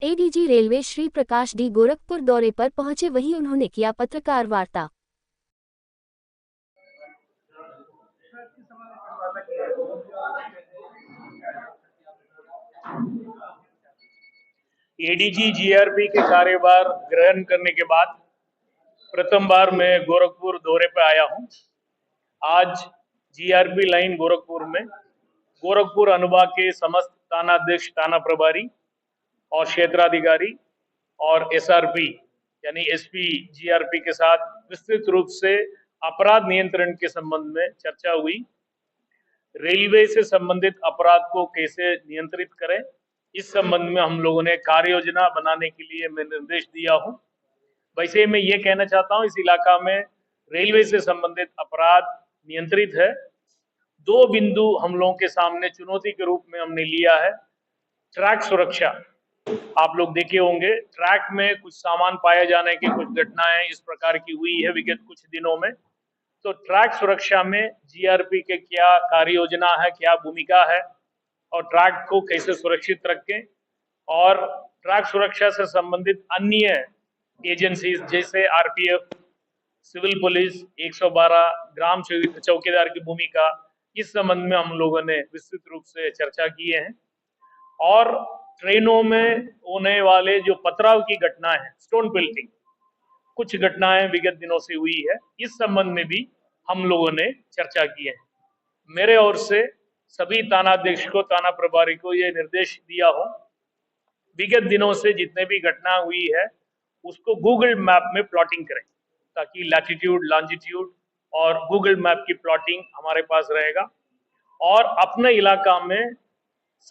ADG railway Shri Prakash D Gorakhpur दौरे पर पहुंचे, वहीं उन्होंने किया पत्रकार वार्ता। एडीजी जीआरपी के कार्यभार ग्रहण करने के बाद प्रथम बार मैं गोरखपुर दौरे पर आया हूं। आज जीआरपी लाइन गोरखपुर में गोरखपुर अनुभाग के समस्त थानाध्यक्ष, थाना प्रभारी और क्षेत्राधिकारी और एसआरपी यानी एसपी जीआरपी के साथ विस्तृत रूप से अपराध नियंत्रण के संबंध में चर्चा हुई। रेलवे से संबंधित अपराध को कैसे नियंत्रित करें, इस संबंध में हम लोगों ने कार्य योजना बनाने के लिए मैं निर्देश दिया हूं। वैसे मैं ये कहना चाहता हूं, इस इलाका में रेलवे से संबंधित अपराध नियंत्रित है। दो बिंदु हम लोगों के सामने चुनौती के रूप में हमने लिया है। ट्रैक सुरक्षा, आप लोग देखे होंगे ट्रैक में कुछ सामान पाए जाने की कुछ घटनाएं इस प्रकार की हुई है विगत कुछ दिनों में। तो ट्रैक सुरक्षा में जीआरपी के क्या कार्य योजना है, क्या भूमिका है और ट्रैक को कैसे सुरक्षित रखें, और ट्रैक सुरक्षा से संबंधित अन्य एजेंसी जैसे आरपीएफ, सिविल पुलिस, 112, ग्राम चौकीदार की भूमिका, इस संबंध में हम लोगों ने विस्तृत रूप से चर्चा की है। और ट्रेनों में होने वाले जो पथराव की घटनाएं हैं, स्टोन पेल्टिंग, कुछ घटनाएं विगत दिनों से हुई है, इस संबंध में भी हम लोगों ने चर्चा की है। मेरे ओर से सभी थानाध्यक्ष को, थाना प्रभारी को यह निर्देश दिया हो, विगत दिनों से जितने भी घटना हुई है उसको गूगल मैप में प्लॉटिंग करें, ताकि लैटिट्यूड, लॉन्जिट्यूड और गूगल मैप की प्लॉटिंग हमारे पास रहेगा। और अपने इलाका में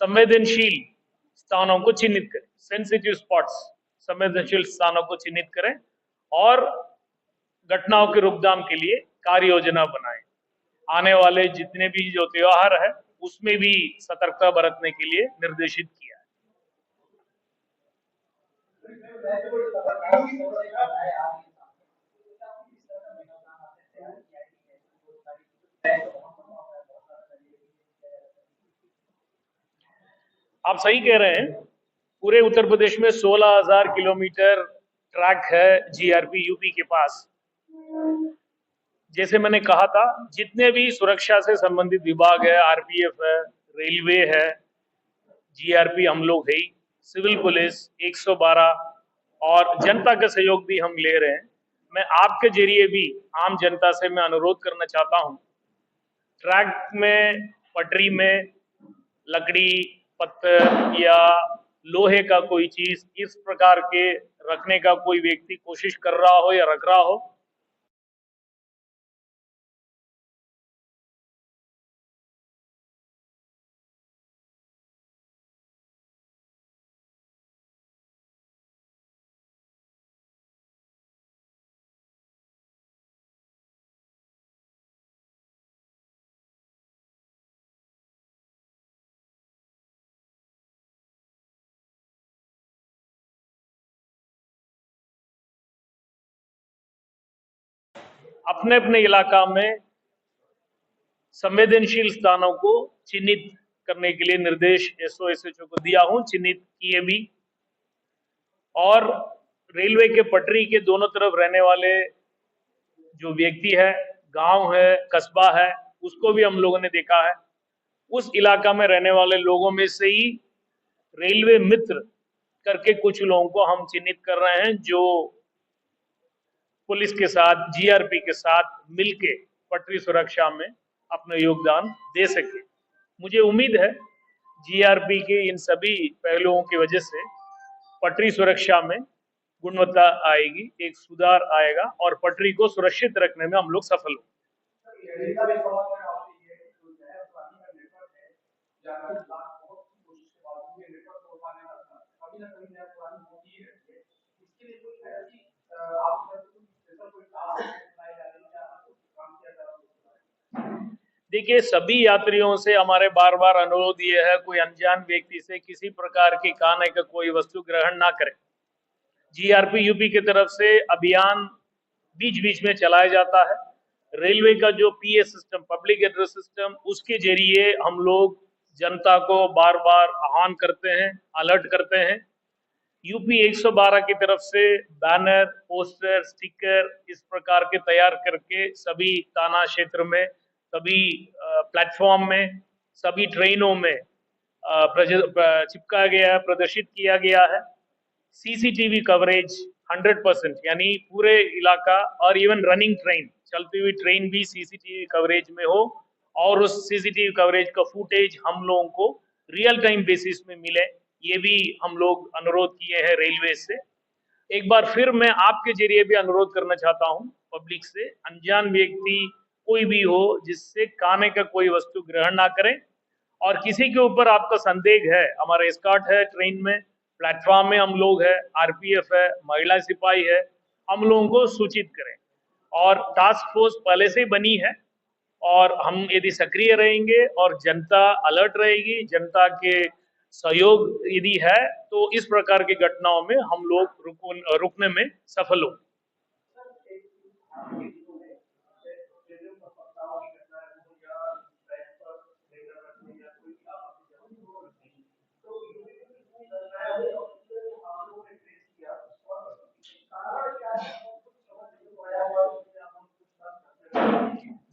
संवेदनशील स्थानों को चिन्हित करें, सेंसिटिव स्पॉट्स, संवेदनशील स्थानों को चिन्हित करें और घटनाओं के रोकथाम के लिए कार्य योजना बनाएं। आने वाले जितने भी जो त्योहार है उसमें भी सतर्कता बरतने के लिए निर्देशित किया है। आप सही कह रहे हैं, पूरे उत्तर प्रदेश में 16,000 किलोमीटर ट्रैक है जीआरपी यूपी के पास। जैसे मैंने कहा था, जितने भी सुरक्षा से संबंधित विभाग है, आरपीएफ है, रेलवे है, जीआरपी हम लोग है, सिविल पुलिस, 112 और जनता का सहयोग भी हम ले रहे हैं। मैं आपके जरिए भी आम जनता से मैं अनुरोध करना चाहता हूं, ट्रैक में, पटरी में लकड़ी, पत्थर या लोहे का कोई चीज इस प्रकार के रखने का कोई व्यक्ति कोशिश कर रहा हो या रख रहा हो, अपने अपने इलाका में संवेदनशील स्थानों को चिन्हित करने के लिए निर्देश एसओ एसएचओ को दिया हूं, चिन्हित किए भी। और रेलवे के पटरी के दोनों तरफ रहने वाले जो व्यक्ति है, गांव है, कस्बा है, उसको भी हम लोगों ने देखा है। उस इलाका में रहने वाले लोगों में से ही रेलवे मित्र करके कुछ लोगों को हम चिन्हित कर रहे हैं, जो पुलिस के साथ, जीआरपी के साथ मिलके पटरी सुरक्षा में अपना योगदान दे सके। मुझे उम्मीद है जीआरपी के इन सभी पहलुओं की वजह से पटरी सुरक्षा में गुणवत्ता आएगी, एक सुधार आएगा और पटरी को सुरक्षित रखने में हम लोग सफल होंगे। देखिए, सभी यात्रियों से हमारे बार बार अनुरोध ये है, कोई अनजान व्यक्ति से किसी प्रकार की खाने का कोई वस्तु ग्रहण ना करें। जीआरपी यूपी की तरफ से अभियान बीच बीच में चलाया जाता है। रेलवे का जो PS system, public address system, उसके जरिए हम लोग जनता को बार बार आह्वान करते हैं, अलर्ट करते हैं। यूपी 112 की तरफ से बैनर, पोस्टर, स्टिकर इस प्रकार के तैयार करके सभी थाना क्षेत्र में, सभी प्लेटफॉर्म में, सभी ट्रेनों में चिपका गया है, प्रदर्शित किया गया है। सीसीटीवी कवरेज 100%, यानी पूरे इलाका और इवन रनिंग ट्रेन, चलती हुई ट्रेन भी सीसीटीवी कवरेज में हो और उस सीसीटीवी कवरेज का फुटेज हम लोगों को रियल टाइम बेसिस में मिले, ये भी हम लोग अनुरोध किए हैं रेलवे से। एक बार फिर मैं आपके जरिए भी अनुरोध करना चाहता हूं पब्लिक से, अनजान व्यक्ति कोई भी हो जिससे खाने का कोई वस्तु ग्रहण ना करें, और किसी के ऊपर आपका संदेह है, हमारा एस्कॉर्ट है ट्रेन में, प्लेटफॉर्म में हम लोग है, आरपीएफ है, महिला सिपाही है, हम लोगों को सूचित करें। और टास्क फोर्स पहले से ही बनी है और हम यदि सक्रिय रहेंगे और जनता अलर्ट रहेगी, जनता के सहयोग यदि है, तो इस प्रकार की घटनाओं में हम लोग रुकने में सफल होंगे।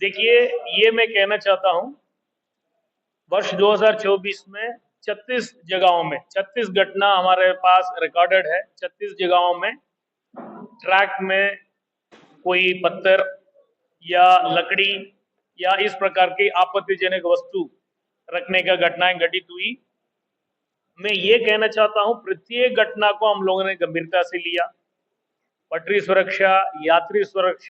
देखिए, ये मैं कहना चाहता हूं, वर्ष 2024 में 36 जगहों में 36 घटना हमारे पास रिकॉर्डेड है। 36 जगहों में ट्रैक में कोई पत्थर या लकड़ी या इस प्रकार की आपत्तिजनक वस्तु रखने का घटनाएं घटित हुई। मैं ये कहना चाहता हूं, प्रत्येक घटना को हम लोगों ने गंभीरता से लिया। पटरी सुरक्षा, यात्री सुरक्षा,